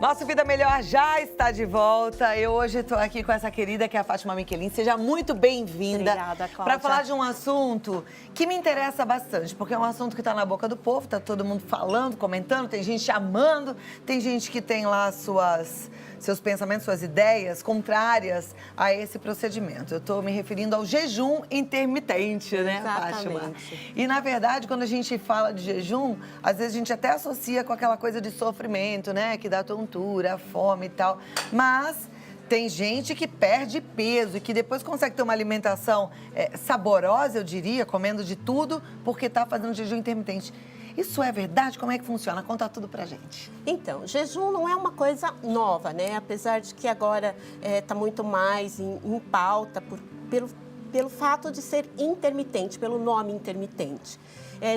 Nosso Vida Melhor já está de volta. Eu hoje estou aqui com essa querida que é a Fátima Michelin. Seja muito bem-vinda. Obrigada, Cláudia. Para falar de um assunto que me interessa bastante, porque é um assunto que está na boca do povo, está todo mundo falando, comentando, tem gente amando, tem gente que tem lá seus pensamentos, suas ideias contrárias a esse procedimento. Eu estou me referindo ao jejum intermitente, né, Fátima? Exatamente. E, na verdade, quando a gente fala de jejum, às vezes a gente até associa com aquela coisa de sofrimento, né? Que dá tontura, fome e tal. Mas tem gente que perde peso e que depois consegue ter uma alimentação saborosa, eu diria, comendo de tudo, porque está fazendo jejum intermitente. Isso é verdade? Como é que funciona? Conta tudo pra gente. Então, jejum não é uma coisa nova, né? Apesar de que agora está muito mais em pauta pelo fato de ser intermitente, pelo nome intermitente.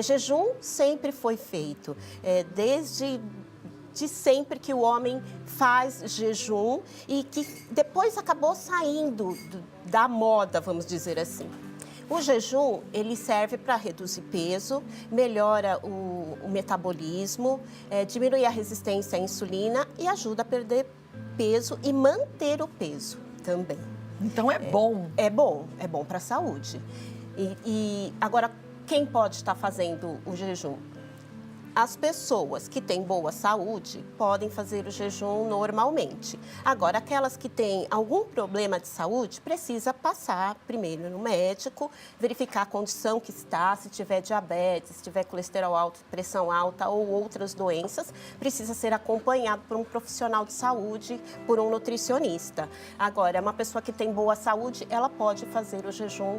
Jejum sempre foi feito, desde sempre que o homem faz jejum e que depois acabou saindo da moda, vamos dizer assim. O jejum, ele serve para reduzir peso, melhora o metabolismo, diminui a resistência à insulina e ajuda a perder peso e manter o peso também. Então é bom. É bom para a saúde. E agora, quem pode estar fazendo o jejum? As pessoas que têm boa saúde podem fazer o jejum normalmente. Agora, aquelas que têm algum problema de saúde, precisa passar primeiro no médico, verificar a condição que está, se tiver diabetes, se tiver colesterol alto, pressão alta ou outras doenças, precisa ser acompanhado por um profissional de saúde, por um nutricionista. Agora, uma pessoa que tem boa saúde, ela pode fazer o jejum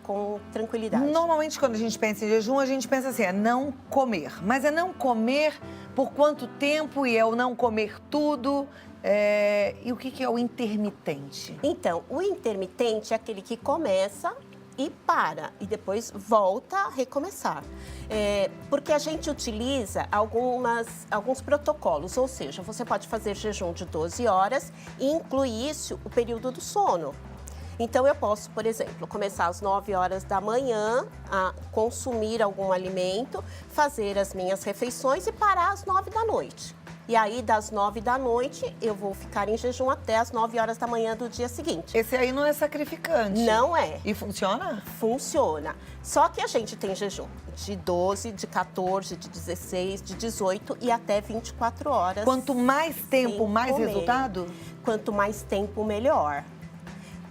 com tranquilidade. Normalmente, quando a gente pensa em jejum, a gente pensa assim, é não comer. Mas é não comer por quanto tempo e é o não comer tudo? E o que é o intermitente? Então, o intermitente é aquele que começa e para, e depois volta a recomeçar. Porque a gente utiliza alguns protocolos, ou seja, você pode fazer jejum de 12 horas e incluir isso o período do sono. Então, eu posso, por exemplo, começar às 9 horas da manhã a consumir algum alimento, fazer as minhas refeições e parar às 9 da noite. E aí, das 9 da noite, eu vou ficar em jejum até às 9 horas da manhã do dia seguinte. Esse aí não é sacrificante. Não é. E funciona? Funciona. Só que a gente tem jejum de 12, de 14, de 16, de 18 e até 24 horas. Quanto mais tempo, mais comer. Resultado? Quanto mais tempo, melhor.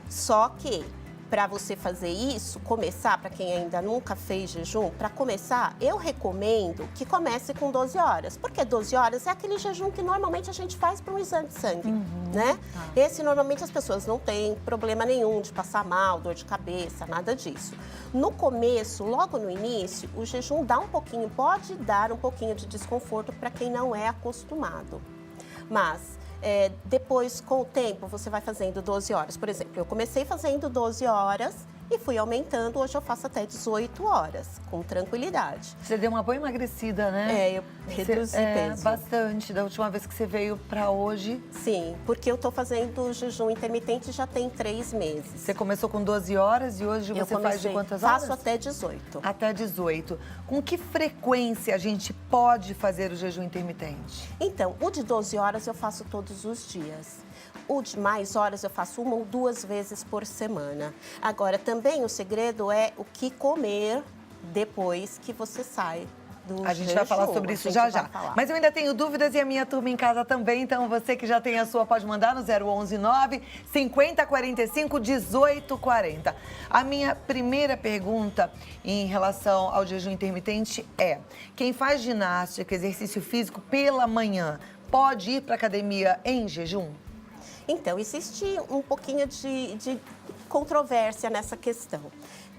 Só que, para você fazer isso, começar, para quem ainda nunca fez jejum, para começar, eu recomendo que comece com 12 horas. Porque 12 horas é aquele jejum que normalmente a gente faz para um exame de sangue, né? Esse, normalmente, as pessoas não têm problema nenhum de passar mal, dor de cabeça, nada disso. No começo, logo no início, o jejum pode dar um pouquinho de desconforto para quem não é acostumado. Mas depois, com o tempo, você vai fazendo 12 horas. Por exemplo, eu comecei fazendo 12 horas e fui aumentando. Hoje eu faço até 18 horas, com tranquilidade. Você deu uma boa emagrecida, né? Eu reduzi peso. Bastante. Da última vez que você veio pra hoje. Sim, porque eu tô fazendo jejum intermitente já tem 3 meses. Você começou com 12 horas e hoje você faz de quantas horas? Faço até 18. Até 18. Com que frequência a gente pode fazer o jejum intermitente? Então, o de 12 horas eu faço todos os dias. O de mais horas eu faço 1 ou 2 vezes por semana. Agora, também o segredo é o que comer depois que você sai do jejum. A gente vai falar sobre isso já já. Mas eu ainda tenho dúvidas e a minha turma em casa também. Então, você que já tem a sua, pode mandar no 011 9 50 45 18 40. A minha primeira pergunta em relação ao jejum intermitente é: quem faz ginástica, exercício físico pela manhã, pode ir para academia em jejum? Então, existe um pouquinho de controvérsia nessa questão.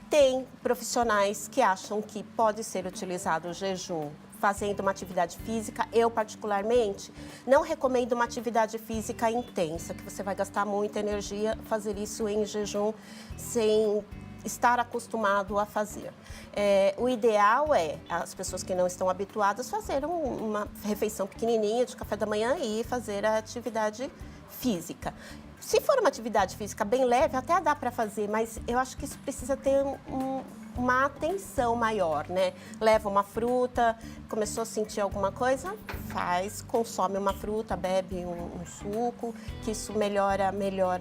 Tem profissionais que acham que pode ser utilizado o jejum fazendo uma atividade física. Eu, particularmente, não recomendo uma atividade física intensa, que você vai gastar muita energia fazer isso em jejum sem estar acostumado a fazer. O ideal é as pessoas que não estão habituadas fazer uma refeição pequenininha de café da manhã e fazer a atividade física. Se for uma atividade física bem leve, até dá para fazer, mas eu acho que isso precisa ter uma atenção maior, né? Leva uma fruta, começou a sentir alguma coisa, consome uma fruta, bebe um suco, que isso melhora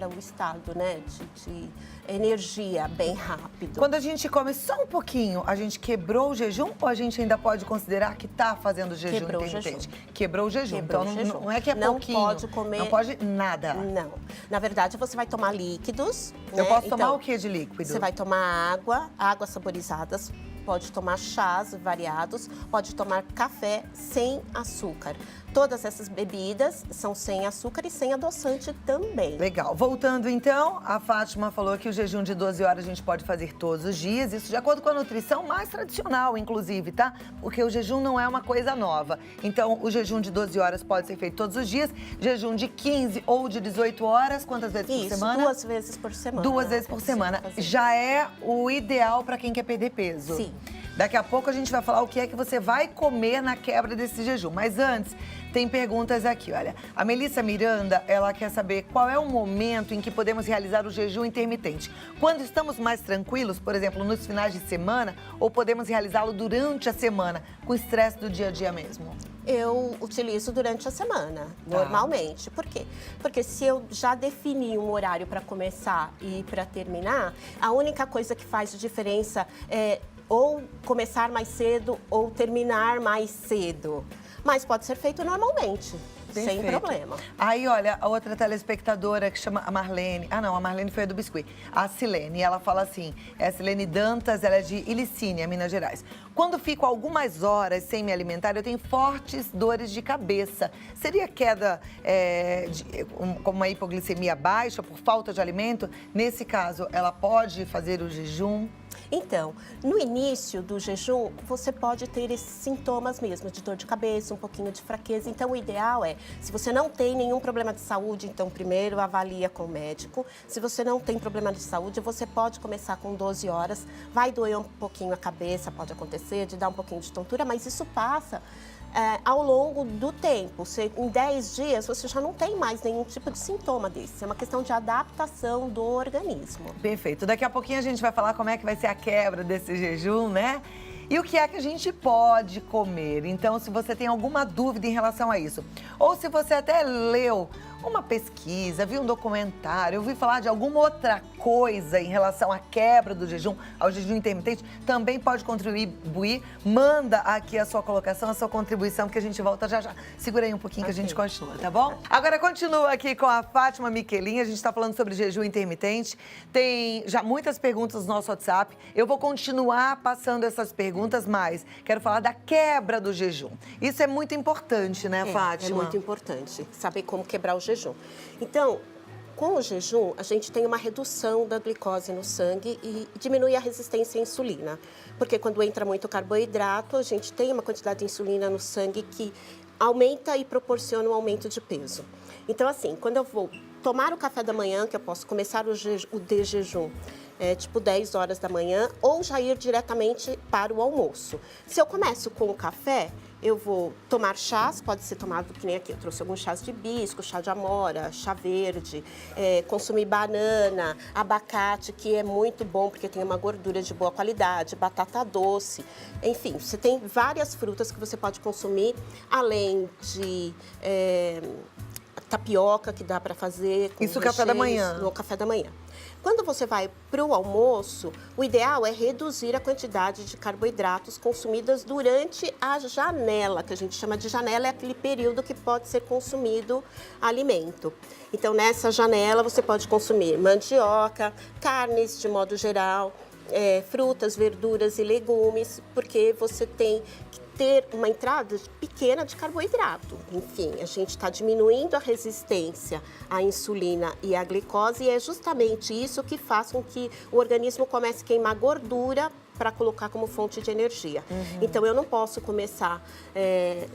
o estado, né? De energia bem rápido. Quando a gente come só um pouquinho, a gente quebrou o jejum ou a gente ainda pode considerar que está fazendo jejum intermitente? Quebrou o jejum. Então não é que é pouquinho. Não pode comer. Não pode nada. Não. Na verdade, você vai tomar líquidos. Eu posso tomar o que de líquido? Você vai tomar águas saborizadas. Pode tomar chás variados, pode tomar café sem açúcar. Todas essas bebidas são sem açúcar e sem adoçante também. Legal. Voltando então, a Fátima falou que o jejum de 12 horas a gente pode fazer todos os dias, isso de acordo com a nutrição mais tradicional, inclusive, tá? Porque o jejum não é uma coisa nova. Então, o jejum de 12 horas pode ser feito todos os dias, jejum de 15 ou de 18 horas, quantas vezes por semana? 2 vezes por semana. 2 vezes por semana. Já é o ideal para quem quer perder peso. Sim. Daqui a pouco a gente vai falar o que é que você vai comer na quebra desse jejum. Mas antes, tem perguntas aqui, olha. A Melissa Miranda, ela quer saber qual é o momento em que podemos realizar o jejum intermitente. Quando estamos mais tranquilos, por exemplo, nos finais de semana, ou podemos realizá-lo durante a semana, com o estresse do dia a dia mesmo? Eu utilizo durante a semana, normalmente. Por quê? Porque se eu já defini um horário para começar e para terminar, a única coisa que faz diferença é ou começar mais cedo ou terminar mais cedo. Mas pode ser feito normalmente, sem problema. Aí, olha, a outra telespectadora que chama a Marlene. Ah, não, a Marlene foi a do biscuit. A Silene, ela fala assim, é a Silene Dantas, ela é de Ilicínia, Minas Gerais. Quando fico algumas horas sem me alimentar, eu tenho fortes dores de cabeça. Seria queda como uma hipoglicemia baixa por falta de alimento? Nesse caso, ela pode fazer o jejum? Então, no início do jejum, você pode ter esses sintomas mesmo, de dor de cabeça, um pouquinho de fraqueza. Então, o ideal é, se você não tem nenhum problema de saúde, então primeiro avalia com o médico. Se você não tem problema de saúde, você pode começar com 12 horas. Vai doer um pouquinho a cabeça, pode acontecer, de dar um pouquinho de tontura, mas isso passa ao longo do tempo. Em 10 dias, você já não tem mais nenhum tipo de sintoma desse. É uma questão de adaptação do organismo. Perfeito. Daqui a pouquinho a gente vai falar como é que vai ser a quebra desse jejum, né? E o que é que a gente pode comer. Então, se você tem alguma dúvida em relação a isso, ou se você até leu uma pesquisa, viu um documentário, ouviu falar de alguma outra coisa em relação à quebra do jejum, ao jejum intermitente, também pode contribuir. Manda aqui a sua colocação, a sua contribuição, que a gente volta já já. Segura aí um pouquinho que a gente continua, tá bom? Agora continua aqui com a Fátima Miquelin, a gente está falando sobre jejum intermitente. Tem já muitas perguntas no nosso WhatsApp. Eu vou continuar passando essas perguntas, mas quero falar da quebra do jejum. Isso é muito importante, né, Fátima? É muito importante saber como quebrar o jejum. Então, com o jejum, a gente tem uma redução da glicose no sangue e diminui a resistência à insulina. Porque quando entra muito carboidrato, a gente tem uma quantidade de insulina no sangue que aumenta e proporciona um aumento de peso. Então, assim, quando eu vou tomar o café da manhã, que eu posso começar o de jejum, tipo 10 horas da manhã, ou já ir diretamente para o almoço. Se eu começo com o café, eu vou tomar chás, pode ser tomado que nem aqui, eu trouxe alguns chás de hibisco, chá de amora, chá verde, consumir banana, abacate, que é muito bom porque tem uma gordura de boa qualidade, batata doce, enfim, você tem várias frutas que você pode consumir, além de tapioca que dá para fazer. Isso no café da manhã? No café da manhã. Quando você vai para o almoço, o ideal é reduzir a quantidade de carboidratos consumidas durante a janela, que a gente chama de janela, é aquele período que pode ser consumido alimento. Então, nessa janela, você pode consumir mandioca, carnes de modo geral, frutas, verduras e legumes, porque você tem que ter uma entrada pequena de carboidrato. Enfim, a gente está diminuindo a resistência à insulina e à glicose e é justamente isso que faz com que o organismo comece a queimar gordura para colocar como fonte de energia. Então, eu não posso começar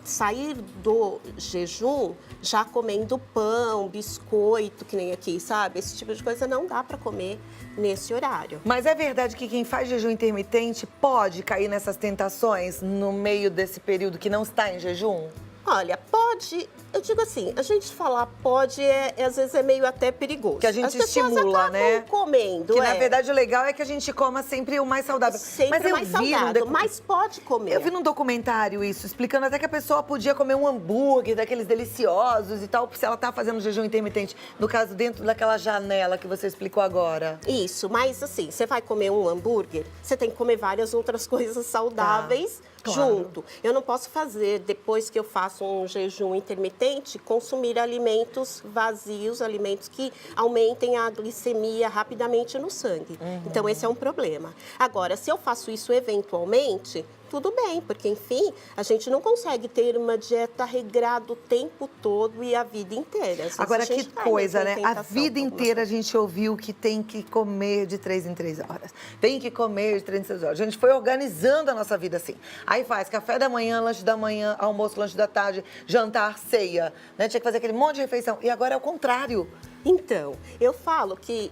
sair do jejum já comendo pão, biscoito, que nem aqui, sabe? Esse tipo de coisa não dá para comer nesse horário. Mas é verdade que quem faz jejum intermitente pode cair nessas tentações no meio desse período que não está em jejum? Olha, pode, eu digo assim, a gente falar pode, às vezes é meio até perigoso. Que a gente As pessoas estimula, né? comendo, Que na verdade o legal é que a gente coma sempre o mais saudável. Sempre mas eu mais vi saudável, mas pode comer. Eu vi num documentário isso, explicando até que a pessoa podia comer um hambúrguer daqueles deliciosos e tal, se ela tá fazendo jejum intermitente. No caso, dentro daquela janela que você explicou agora. Isso, mas assim, você vai comer um hambúrguer, você tem que comer várias outras coisas saudáveis. Claro. Junto. Eu não posso fazer, depois que eu faço um jejum intermitente, consumir alimentos vazios, alimentos que aumentem a glicemia rapidamente no sangue. Então, esse é um problema. Agora, se eu faço isso eventualmente, tudo bem, porque, enfim, a gente não consegue ter uma dieta regrada o tempo todo e a vida inteira. Agora, que coisa, né? A vida inteira a gente ouviu que tem que comer de 3 em 3 horas. Tem que comer de 3 em 3 horas. A gente foi organizando a nossa vida assim. Aí faz café da manhã, lanche da manhã, almoço, lanche da tarde, jantar, ceia. Né? Tinha que fazer aquele monte de refeição. E agora é o contrário. Então, eu falo que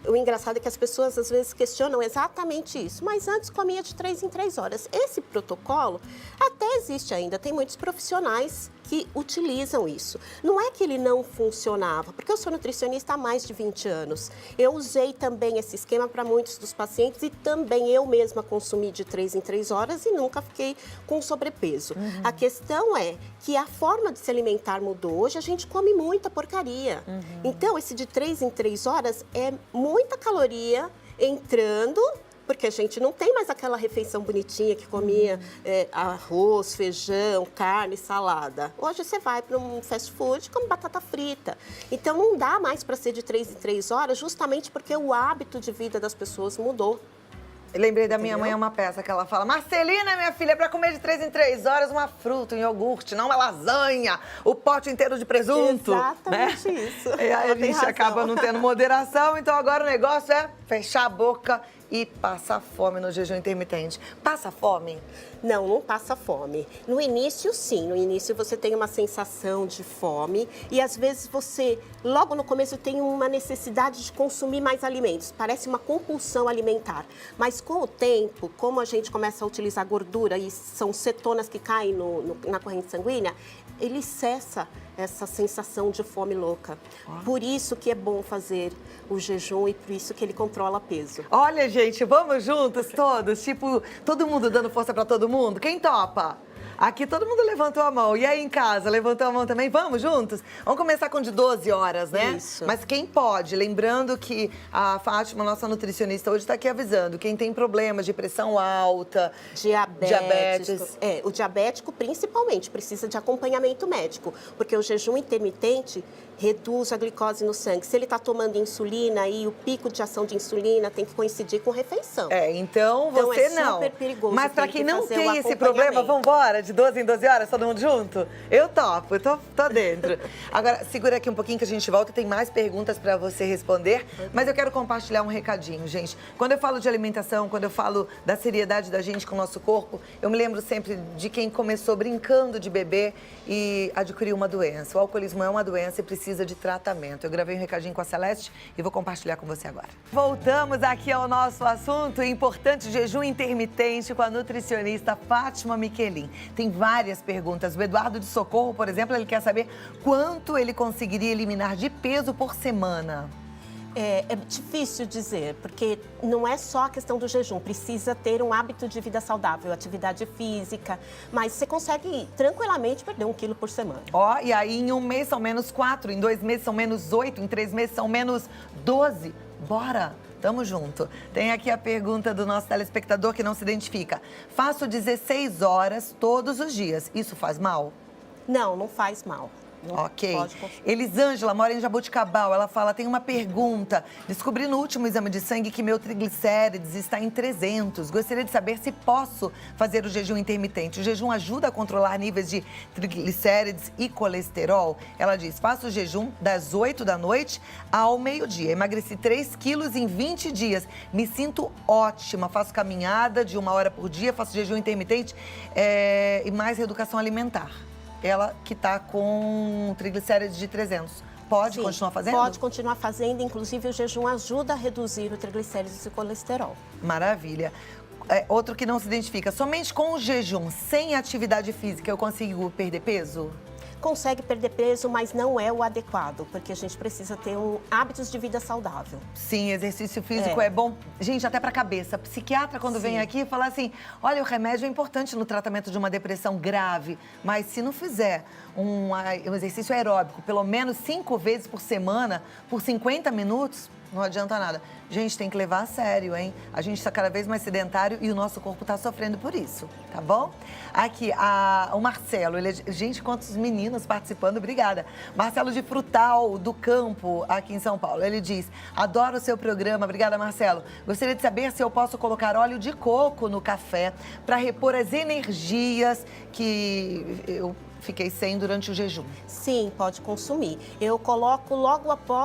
o engraçado é que as pessoas às vezes questionam exatamente isso, mas antes comia de 3 em 3 horas. Esse protocolo até existe ainda, tem muitos profissionais que utilizam isso. Não é que ele não funcionava, porque eu sou nutricionista há mais de 20 anos. Eu usei também esse esquema para muitos dos pacientes e também eu mesma consumi de 3 em 3 horas e nunca fiquei com sobrepeso. A questão é que a forma de se alimentar mudou. Hoje a gente come muita porcaria. Então, esse de 3 em 3 horas é muita caloria entrando, porque a gente não tem mais aquela refeição bonitinha que comia arroz, feijão, carne, salada. Hoje você vai para um fast food e come batata frita. Então, não dá mais para ser de 3 em 3 horas, justamente porque o hábito de vida das pessoas mudou. Eu lembrei da minha mãe, uma peça que ela fala: Marcelina, minha filha, é pra comer de 3 em 3 horas uma fruta, um iogurte, não uma lasanha, o pote inteiro de presunto. Exatamente, né? Isso. E aí a gente acaba não tendo moderação, então agora o negócio é fechar a boca e passar fome no jejum intermitente. Passa fome? Não, não passa fome. No início, sim. No início você tem uma sensação de fome e às vezes você, logo no começo, tem uma necessidade de consumir mais alimentos. Parece uma compulsão alimentar. Mas com o tempo, como a gente começa a utilizar gordura e são cetonas que caem na corrente sanguínea, ele cessa essa sensação de fome louca. Por isso que é bom fazer o jejum e por isso que ele controla peso. Olha, gente, vamos juntos todos? Tipo, todo mundo dando força pra todo mundo? Quem topa? Aqui todo mundo levantou a mão. E aí em casa, levantou a mão também? Vamos juntos? Vamos começar com de 12 horas, né? Isso. Mas quem pode? Lembrando que a Fátima, nossa nutricionista, hoje está aqui avisando. Quem tem problemas de pressão alta, diabetes. O diabético, principalmente, precisa de acompanhamento médico. Porque o jejum intermitente reduz a glicose no sangue. Se ele está tomando insulina, aí o pico de ação de insulina tem que coincidir com refeição. Então você é não. super perigoso. Mas para quem não tem esse problema, vamos embora? De 12 em 12 horas, todo mundo junto? Eu topo, eu tô dentro. Agora, segura aqui um pouquinho que a gente volta, tem mais perguntas para você responder. Mas eu quero compartilhar um recadinho, gente. Quando eu falo de alimentação, quando eu falo da seriedade da gente com o nosso corpo, eu me lembro sempre de quem começou brincando de beber e adquiriu uma doença. O alcoolismo é uma doença e precisa de tratamento. Eu gravei um recadinho com a Celeste e vou compartilhar com você agora. Voltamos aqui ao nosso assunto importante, jejum intermitente, com a nutricionista Fátima Michelin. Tem várias perguntas. O Eduardo de Socorro, por exemplo, ele quer saber quanto ele conseguiria eliminar de peso por semana. É difícil dizer, porque não é só a questão do jejum, precisa ter um hábito de vida saudável, atividade física, mas você consegue tranquilamente perder 1 quilo por semana. E aí em um mês são menos 4, em 2 meses são menos 8, em 3 meses são menos 12. Bora! Tamo junto. Tem aqui a pergunta do nosso telespectador que não se identifica. Faço 16 horas todos os dias, isso faz mal? Não, não faz mal. Ok. Elisângela mora em Jaboticabal. Ela fala, tem uma pergunta. Descobri no último exame de sangue que meu triglicérides está em 300. Gostaria de saber se posso fazer o jejum intermitente. O jejum ajuda a controlar níveis de triglicérides e colesterol? Ela diz, faço o jejum das 8 da noite ao meio-dia. Emagreci 3 quilos em 20 dias. Me sinto ótima. Faço caminhada de 1 hora por dia, faço jejum intermitente e mais reeducação alimentar. Ela que está com triglicérides de 300. Pode continuar fazendo? Pode continuar fazendo. Inclusive, o jejum ajuda a reduzir o triglicérides e o colesterol. Maravilha. outro que não se identifica. Somente com o jejum, sem atividade física, eu consigo perder peso? Consegue perder peso, mas não é o adequado, porque a gente precisa ter hábitos de vida saudável. Sim, exercício físico é bom, gente, até para a cabeça. Psiquiatra, quando vem aqui, fala assim, olha, o remédio é importante no tratamento de uma depressão grave, mas se não fizer um exercício aeróbico, pelo menos 5 vezes por semana, por 50 minutos, não adianta nada. Gente, tem que levar a sério, hein? A gente está cada vez mais sedentário e o nosso corpo está sofrendo por isso, tá bom? Aqui, o Marcelo, gente, quantos meninos participando, obrigada. Marcelo de Frutal, do Campo, aqui em São Paulo, ele diz, adoro o seu programa, obrigada, Marcelo. Gostaria de saber se eu posso colocar óleo de coco no café para repor as energias que eu fiquei sem durante o jejum. Sim, pode consumir. Eu coloco logo após